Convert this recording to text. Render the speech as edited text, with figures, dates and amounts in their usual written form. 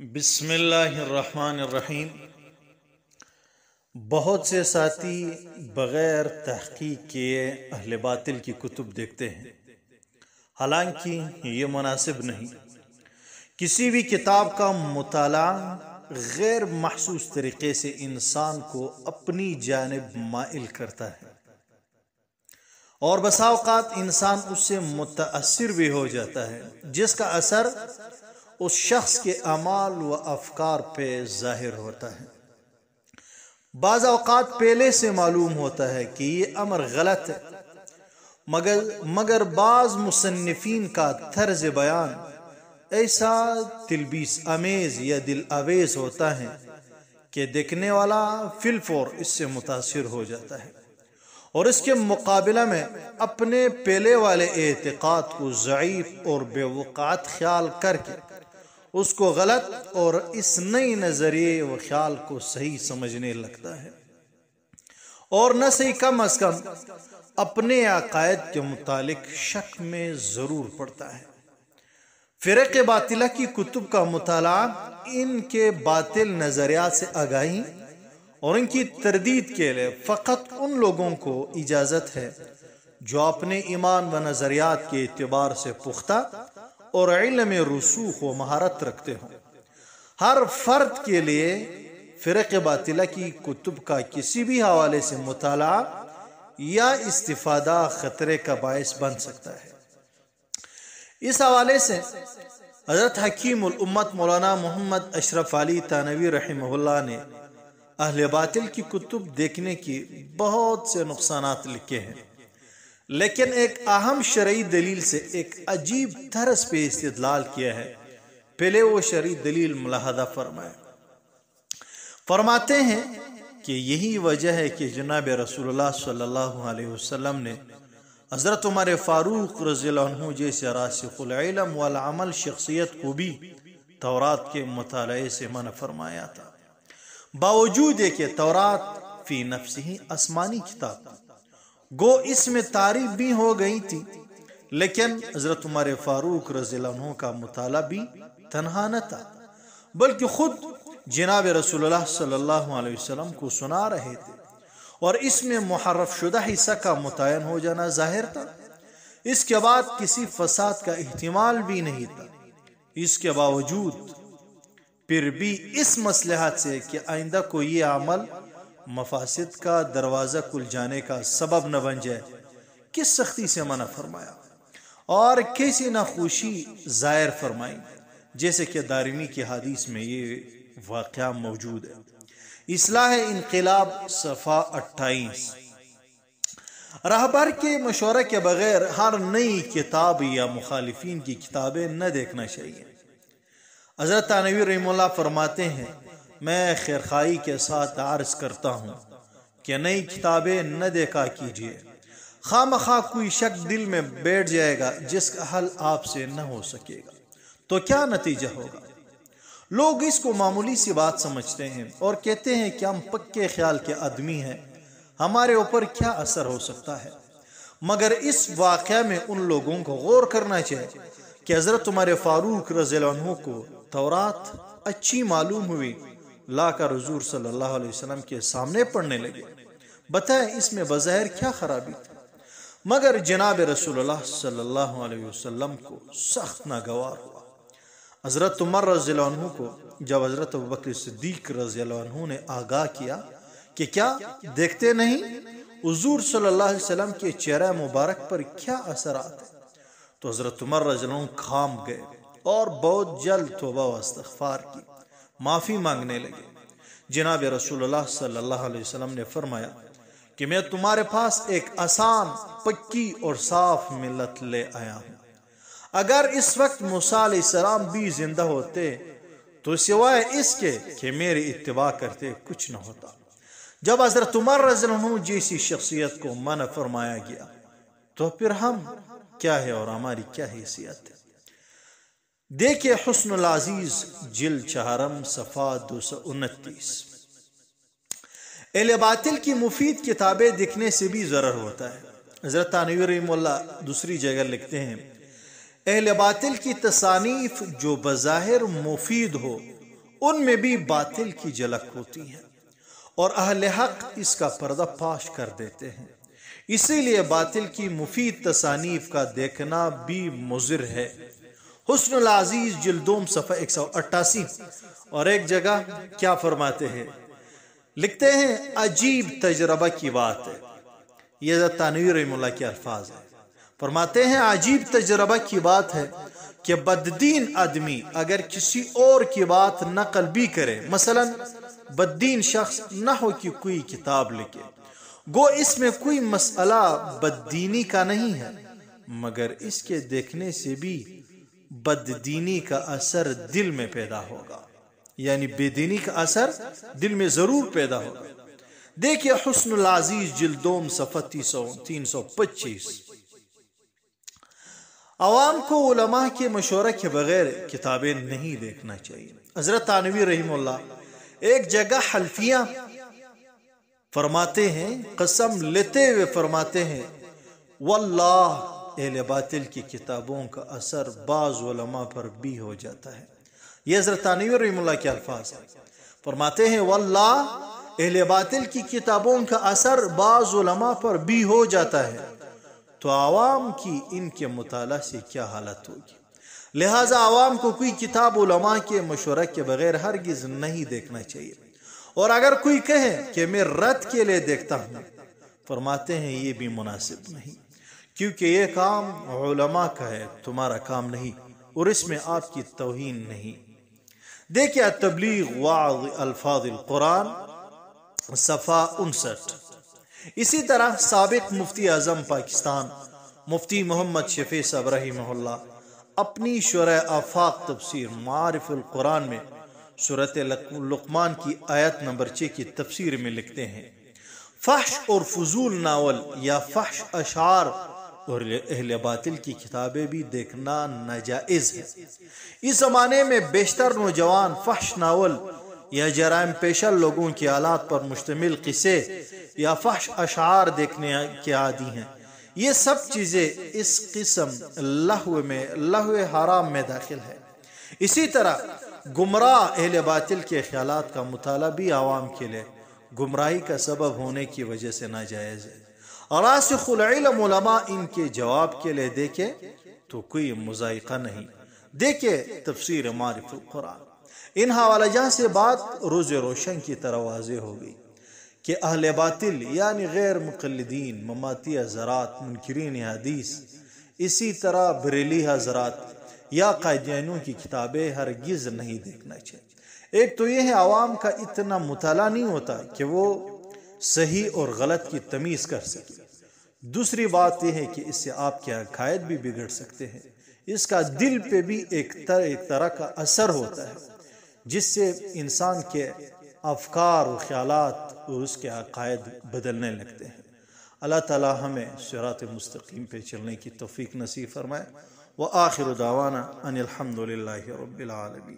بسم اللہ الرحمن الرحیم۔ بہت سے ساتھی بغیر تحقیق کیے اہل باطل کی کتب دیکھتے ہیں، حالانکہ یہ مناسب نہیں۔ کسی بھی کتاب کا مطالعہ غیر محسوس طریقے سے انسان کو اپنی جانب مائل کرتا ہے، اور بسا اوقات انسان اس سے متاثر بھی ہو جاتا ہے، جس کا اثر اس شخص کے اعمال و افکار پہ ظاہر ہوتا ہے۔ بعض اوقات پہلے سے معلوم ہوتا ہے کہ یہ امر غلط ہے، مگر بعض مصنفین کا طرز بیان ایسا تلبیس امیز یا دل آویز ہوتا ہے کہ دیکھنے والا فی الفور اس سے متاثر ہو جاتا ہے، اور اس کے مقابلہ میں اپنے پہلے والے اعتقاد کو ضعیف اور بے وقعت خیال کر کے اس کو غلط اور اس نئی نظریے و خیال کو صحیح سمجھنے لگتا ہے، اور نہ صحیح کم از کم اپنے عقائد کے متعلق شک میں ضرور پڑتا ہے۔ فرق باطلہ کی کتب کا مطالعہ ان کے باطل نظریات سے آگاہی اور ان کی تردید کے لیے فقط ان لوگوں کو اجازت ہے جو اپنے ایمان و نظریات کے اعتبار سے پختہ اور علم رسوخ و مہارت رکھتے ہوں۔ ہر فرد کے لیے فرق باطلہ کی کتب کا کسی بھی حوالے سے مطالعہ یا استفادہ خطرے کا باعث بن سکتا ہے۔ اس حوالے سے حضرت حکیم الامت مولانا محمد اشرف علی تھانوی رحمہ اللہ نے اہل باطل کی کتب دیکھنے کی بہت سے نقصانات لکھے ہیں، لیکن ایک اہم شرعی دلیل سے ایک عجیب طرز پہ استدلال کیا ہے۔ پہلے وہ شرعی دلیل ملاحظہ فرماتے ہیں کہ یہی وجہ ہے کہ جناب رسول اللہ صلی اللہ علیہ وسلم نے حضرت عمر فاروق رضی اللہ عنہ جیسے راسخ العلم والعمل شخصیت کو بھی تورات کے مطالعے سے منع فرمایا تھا، باوجود ہے کہ تورات فی نفسہ آسمانی کتاب تھی، گو اس میں تعریف بھی ہو گئی تھی، لیکن حضرت عمر فاروق رضی اللہ عنہ کا مطالعہ بھی تنہا نہ تھا، بلکہ خود جناب رسول اللہ صلی اللہ علیہ وسلم کو سنا رہے تھے، اور اس میں محرف شدہ حصہ کا متعین ہو جانا ظاہر تھا۔ اس کے بعد کسی فساد کا احتمال بھی نہیں تھا۔ اس کے باوجود پھر بھی اس مصلحت سے کہ آئندہ کو یہ عمل مفاسد کا دروازہ کھل جانے کا سبب نہ بن جائے، کس سختی سے منع فرمایا اور کیسی ناخوشی ظاہر فرمائی، جیسے کہ دارمی کی حدیث میں یہ واقعہ موجود ہے۔ اصلاح انقلاب صفحہ 28۔ راہبر کے مشورے کے بغیر ہر نئی کتاب یا مخالفین کی کتابیں نہ دیکھنا چاہیے۔ حضرت تھانوی رحمہ اللہ فرماتے ہیں، میں خیرخواہی کے ساتھ عرض کرتا ہوں کہ نئی کتابیں نہ دیکھا کیجیے، خواہ مخواہ کوئی شک دل میں بیٹھ جائے گا جس کا حل آپ سے نہ ہو سکے گا تو کیا نتیجہ ہوگا؟ لوگ اس کو معمولی سی بات سمجھتے ہیں اور کہتے ہیں کہ ہم پکے خیال کے آدمی ہیں، ہمارے اوپر کیا اثر ہو سکتا ہے؟ مگر اس واقعہ میں ان لوگوں کو غور کرنا چاہیے کہ حضرت عمر فاروق رضی اللہ عنہ کو تورات اچھی معلوم ہوئی، لا کر حضور صلی اللہ علیہ وسلم کے سامنے پڑھنے لگے۔ بتائیں اس میں بظاہر کیا خرابی تھی؟ مگر جناب رسول اللہ صلی اللہ علیہ وسلم کو سخت ناگوار ہوا۔ حضرت عمر رضی اللہ عنہ کو جب حضرت ابوبکر صدیق رضی اللہ عنہ نے آگاہ کیا کہ کیا دیکھتے نہیں حضور صلی اللہ علیہ وسلم کے چہرہ مبارک پر کیا اثرات ہیں، تو حضرت عمر رضی اللہ عنہ کھام گئے اور بہت جلد توبہ و استغفار کی، معافی مانگنے لگے۔ جناب رسول اللہ صلی اللہ علیہ وسلم نے فرمایا کہ میں تمہارے پاس ایک آسان، پکی اور صاف ملت لے آیا ہوں۔ اگر اس وقت موسیٰ علیہ السلام بھی زندہ ہوتے تو سوائے اس کے کہ میری اتباع کرتے کچھ نہ ہوتا۔ جب حضرت عمر رضی اللہ عنہ جیسی شخصیت کو منع فرمایا گیا تو پھر ہم کیا ہے اور ہماری کیا حیثیت ہے؟ دیکھیں حسن العزیز جلد 4 صفحہ 229۔ اہل باطل کی مفید کتابیں دیکھنے سے بھی ضرر ہوتا ہے۔ حضرت تھانوی رحمہ اللہ دوسری جگہ لکھتے ہیں، اہل باطل کی تصانیف جو بظاہر مفید ہو ان میں بھی باطل کی جھلک ہوتی ہے اور اہل حق اس کا پردہ فاش کر دیتے ہیں۔ اسی لیے باطل کی مفید تصانیف کا دیکھنا بھی مضر ہے۔ حسن العزیز جلدوم صفحہ 188 اور ایک جگہ کیا فرماتے ہیں، لکھتے ہیں عجیب تجربہ کی بات ہے، یہ تنویر رحمہ اللہ کے الفاظ ہیں، فرماتے ہیں عجیب تجربہ کی بات ہے کہ بددین آدمی اگر کسی اور کی بات نقل بھی کرے، مثلا بددین شخص نحو کی کوئی کتاب لکھے، گو اس میں کوئی مسئلہ بددینی کا نہیں ہے، مگر اس کے دیکھنے سے بھی بددینی کا اثر دل میں پیدا ہوگا، یعنی بے دینی کا اثر دل میں ضرور پیدا ہوگا۔ دیکھیے حسن العزیز جلدوم صفحہ 325۔ عوام کو علماء کے مشورہ کے بغیر کتابیں نہیں دیکھنا چاہیے۔ حضرت تھانوی رحمہ اللہ ایک جگہ حلفیہ فرماتے ہیں، قسم لیتے ہوئے فرماتے ہیں، واللہ اہل باطل کی کتابوں کا اثر بعض علماء پر بھی ہو جاتا ہے۔ یہ حضرت تھانوی رحمہ اللہ کے الفاظ ہیں، فرماتے ہیں واللہ اہل باطل کی کتابوں کا اثر بعض علماء پر بھی ہو جاتا ہے، تو عوام کی ان کے مطالعہ سے کیا حالت ہوگی۔ لہٰذا عوام کو کوئی کتاب علماء کے مشورہ کے بغیر ہرگز نہیں دیکھنا چاہیے، اور اگر کوئی کہے کہ میں رد کے لیے دیکھتا ہوں، فرماتے ہیں یہ بھی مناسب نہیں، کیونکہ یہ کام علماء کا ہے، تمہارا کام نہیں، اور اس میں آپ کی توہین نہیں۔ دیکھیں تبلیغ وعظ الفاظ القرآن صفحہ 59۔ اسی طرح سابق مفتی اعظم پاکستان مفتی محمد شفیع صاحب رحمہ اللہ اپنی شرح آفاق تفسیر معارف القرآن میں سورۃ لقمان کی آیت نمبر 6 کی تفسیر میں لکھتے ہیں، فحش اور فضول ناول یا فحش اشعار اور اہل باطل کی کتابیں بھی دیکھنا ناجائز ہے۔ اس زمانے میں بیشتر نوجوان فحش ناول یا جرائم پیشہ لوگوں کے حالات پر مشتمل قصے یا فحش اشعار دیکھنے کے عادی ہیں۔ یہ سب چیزیں اس قسم لہو حرام میں داخل ہے۔ اسی طرح گمراہ اہل باطل کے خیالات کا مطالعہ بھی عوام کے لیے گمراہی کا سبب ہونے کی وجہ سے ناجائز ہے۔ راسخ العلم علماء ان کے جواب کے لیے دیکھے تو کوئی مذائقہ نہیں۔ دیکھے تفسیر معارف القرآن۔ ان حوالہ جہاں سے بات روز روشن کی طرح واضح ہو گئی کہ اہل باطل یعنی غیر مقلدین، مماتی حضرات، منکرین حدیث، اسی طرح بریلی حضرات یا قادیانیوں کی کتابیں ہرگز نہیں دیکھنا چاہیے۔ ایک تو یہ ہے عوام کا اتنا مطالعہ نہیں ہوتا کہ وہ صحیح اور غلط کی تمیز کر سکے۔ دوسری بات یہ ہے کہ اس سے آپ کے عقائد بھی بگڑ سکتے ہیں، اس کا دل پہ بھی ایک طرح کا اثر ہوتا ہے جس سے انسان کے افکار و خیالات اور اس کے عقائد بدلنے لگتے ہیں۔ اللہ تعالی ہمیں صراط مستقیم پہ چلنے کی توفیق نصیب فرمائے۔ وآخر دعوانا ان الحمد للہ رب العالمین۔